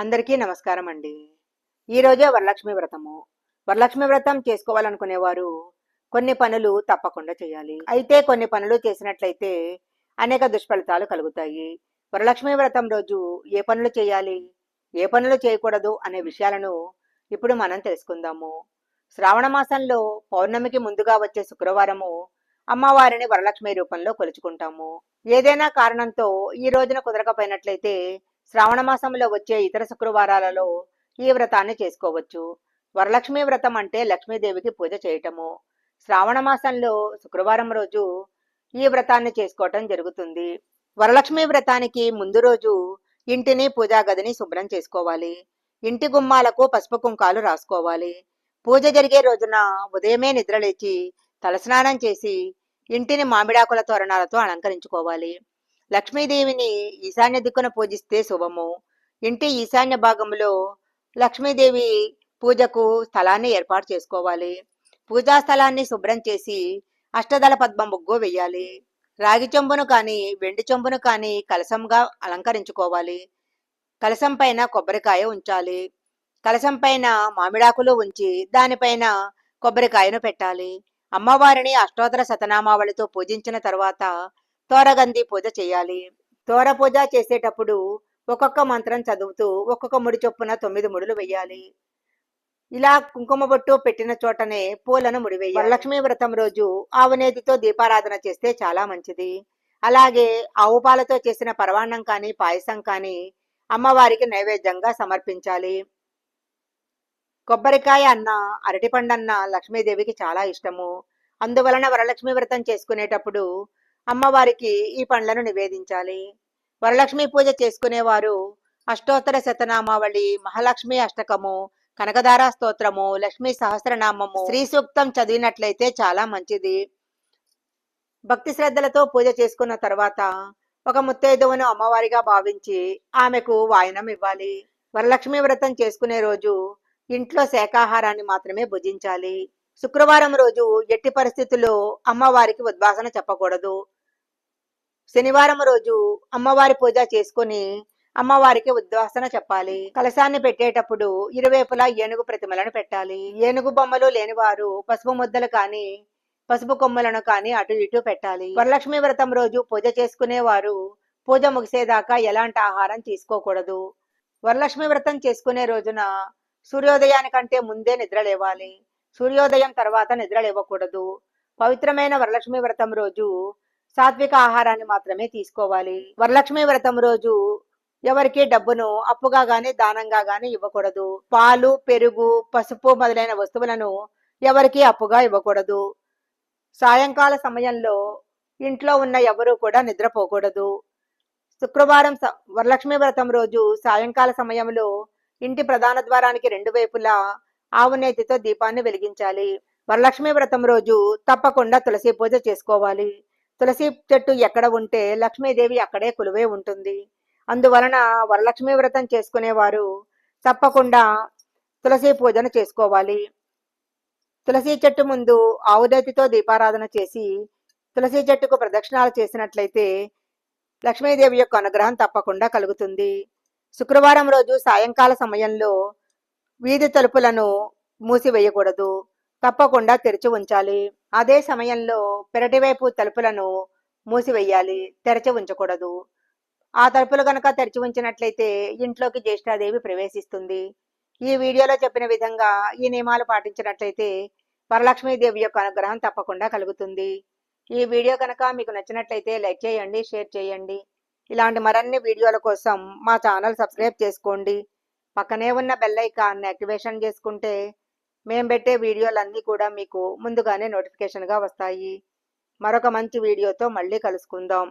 అందరికీ నమస్కారం అండి. ఈరోజే వరలక్ష్మి వ్రతము. వరలక్ష్మి వ్రతం చేసుకోవాలనుకునేవారు కొన్ని పనులు తప్పకుండా చేయాలి. అయితే కొన్ని పనులు చేసినట్లయితే అనేక దుష్ఫలితాలు కలుగుతాయి. వరలక్ష్మి వ్రతం రోజు ఏ పనులు చేయాలి, ఏ పనులు చేయకూడదు అనే విషయాలను ఇప్పుడు మనం తెలుసుకుందాము. శ్రావణ మాసంలో పౌర్ణమికి ముందుగా వచ్చే శుక్రవారము అమ్మవారిని వరలక్ష్మి రూపంలో కొలుచుకుంటాము. ఏదైనా కారణంతో ఈ రోజున కుదరకపోయినట్లయితే శ్రావణ మాసంలో వచ్చే ఇతర శుక్రవారాలలో ఈ వ్రతాన్ని చేసుకోవచ్చు. వరలక్ష్మి వ్రతం అంటే లక్ష్మీదేవికి పూజ చేయటము. శ్రావణ మాసంలో శుక్రవారం రోజు ఈ వ్రతాన్ని చేసుకోవటం జరుగుతుంది. వరలక్ష్మి వ్రతానికి ముందు రోజు ఇంటిని పూజా గదిని శుభ్రం చేసుకోవాలి. ఇంటి గుమ్మాలకు పసుపు కుంకాలు రాసుకోవాలి. పూజ జరిగే రోజున ఉదయమే నిద్రలేచి తలస్నానం చేసి ఇంటిని మామిడాకుల తోరణాలతో అలంకరించుకోవాలి. లక్ష్మీదేవిని ఈశాన్య దిక్కున పూజిస్తే శుభము. ఇంటి ఈశాన్య భాగంలో లక్ష్మీదేవి పూజకు స్థలాన్ని ఏర్పాటు చేసుకోవాలి. పూజా స్థలాన్ని శుభ్రం చేసి అష్టదళ పద్మ ముగ్గు వెయ్యాలి. రాగి చెంబును కానీ వెండి చెంబును కానీ కలశంగా అలంకరించుకోవాలి. కలశం పైన కొబ్బరికాయ ఉంచాలి. కలశం పైన మామిడాకులు ఉంచి దానిపైన కొబ్బరికాయను పెట్టాలి. అమ్మవారిని అష్టోత్తర శతనామావళితో పూజించిన తర్వాత తోరగంది పూజ చేయాలి. తోర పూజ చేసేటప్పుడు ఒక్కొక్క మంత్రం చదువుతూ ఒక్కొక్క ముడి చొప్పున 9 ముడులు వేయాలి. ఇలా కుంకుమ బొట్టు పెట్టిన చోటనే పూలను ముడివేయాలి. వరలక్ష్మి వ్రతం రోజు ఆవునేతితో దీపారాధన చేస్తే చాలా మంచిది. అలాగే ఆవు పాలతో చేసిన పరవాన్నం కానీ పాయసం కానీ అమ్మవారికి నైవేద్యంగా సమర్పించాలి. కొబ్బరికాయ అన్న అరటిపండన్న లక్ష్మీదేవికి చాలా ఇష్టము. అందువలన వరలక్ష్మి వ్రతం చేసుకునేటప్పుడు అమ్మవారికి ఈ పండ్లను నివేదించాలి. వరలక్ష్మి పూజ చేసుకునేవారు అష్టోత్తర శతనామావళి, మహాలక్ష్మి అష్టకము, కనకదార స్తోత్రము, లక్ష్మీ సహస్రనామము, శ్రీ సూక్తం చదివినట్లయితే చాలా మంచిది. భక్తి శ్రద్ధలతో పూజ చేసుకున్న తర్వాత ఒక ముత్తైదువను అమ్మవారిగా భావించి ఆమెకు వాయనం ఇవ్వాలి. వరలక్ష్మి వ్రతం చేసుకునే రోజు ఇంట్లో శాకాహారాన్ని మాత్రమే భుజించాలి. శుక్రవారం రోజు ఎట్టి పరిస్థితుల్లో అమ్మవారికి ఉద్వాసన చెప్పకూడదు. శనివారం రోజు అమ్మవారి పూజ చేసుకుని అమ్మవారికి ఉద్వాసన చెప్పాలి. కలశాన్ని పెట్టేటప్పుడు ఇరువైపులా ఏనుగు ప్రతిమలను పెట్టాలి. ఏనుగు బొమ్మలు లేనివారు పసుపు ముద్దలు కానీ పసుపు కొమ్ములను కానీ అటు ఇటు పెట్టాలి. వరలక్ష్మి వ్రతం రోజు పూజ చేసుకునేవారు పూజ ముగిసేదాకా ఎలాంటి ఆహారం తీసుకోకూడదు. వరలక్ష్మి వ్రతం చేసుకునే రోజున సూర్యోదయానికంటే ముందే నిద్ర లేవాలి. సూర్యోదయం తర్వాత నిద్ర లేవకూడదు. పవిత్రమైన వరలక్ష్మి వ్రతం రోజు సాత్విక ఆహారాన్ని మాత్రమే తీసుకోవాలి. వరలక్ష్మి వ్రతం రోజు ఎవరికి డబ్బును అప్పుగా గాని దానంగా గాని ఇవ్వకూడదు. పాలు, పెరుగు, పసుపు మొదలైన వస్తువులను ఎవరికి అప్పుగా ఇవ్వకూడదు. సాయంకాల సమయంలో ఇంట్లో ఉన్న ఎవరూ కూడా నిద్రపోకూడదు. శుక్రవారం వరలక్ష్మి వ్రతం రోజు సాయంకాల సమయంలో ఇంటి ప్రధాన ద్వారానికి 2 వైపులా ఆవునేతితో దీపాన్ని వెలిగించాలి. వరలక్ష్మి వ్రతం రోజు తప్పకుండా తులసి పూజ చేసుకోవాలి. తులసి చెట్టు ఎక్కడ ఉంటే లక్ష్మీదేవి అక్కడే కొలువై ఉంటుంది. అందువలన వరలక్ష్మి వ్రతం చేసుకునేవారు తప్పకుండా తులసి పూజను చేసుకోవాలి. తులసి చెట్టు ముందు ఆవునేతితో దీపారాధన చేసి తులసి చెట్టుకు ప్రదక్షిణాలు చేసినట్లయితే లక్ష్మీదేవి యొక్క అనుగ్రహం తప్పకుండా కలుగుతుంది. శుక్రవారం రోజు సాయంకాల సమయంలో వీధి తలుపులను మూసివేయకూడదు. తప్పకుండా తెరిచి ఉంచాలి. అదే సమయంలో పెరటి వైపు తలుపులను మూసివేయాలి, తెరిచి ఉంచకూడదు. ఆ తలుపులు గనక తెరిచి ఉంచినట్లయితే ఇంట్లోకి జ్యేష్ఠాదేవి ప్రవేశిస్తుంది. ఈ వీడియోలో చెప్పిన విధంగా ఈ నియమాలు పాటించినట్లయితే వరలక్ష్మీదేవి యొక్క అనుగ్రహం తప్పకుండా కలుగుతుంది. ఈ వీడియో కనుక మీకు నచ్చినట్లయితే లైక్ చేయండి, షేర్ చేయండి. ఇలాంటి మరిన్ని వీడియోల కోసం మా ఛానల్ సబ్స్క్రైబ్ చేసుకోండి. పక్కనే ఉన్న బెల్ ఐకాన్ని యాక్టివేషన్ చేసుకుంటే మేము పెట్టే వీడియోలన్నీ కూడా మీకు ముందుగానే నోటిఫికేషన్గా వస్తాయి. మరొక మంచి వీడియోతో మళ్ళీ కలుసుకుందాం.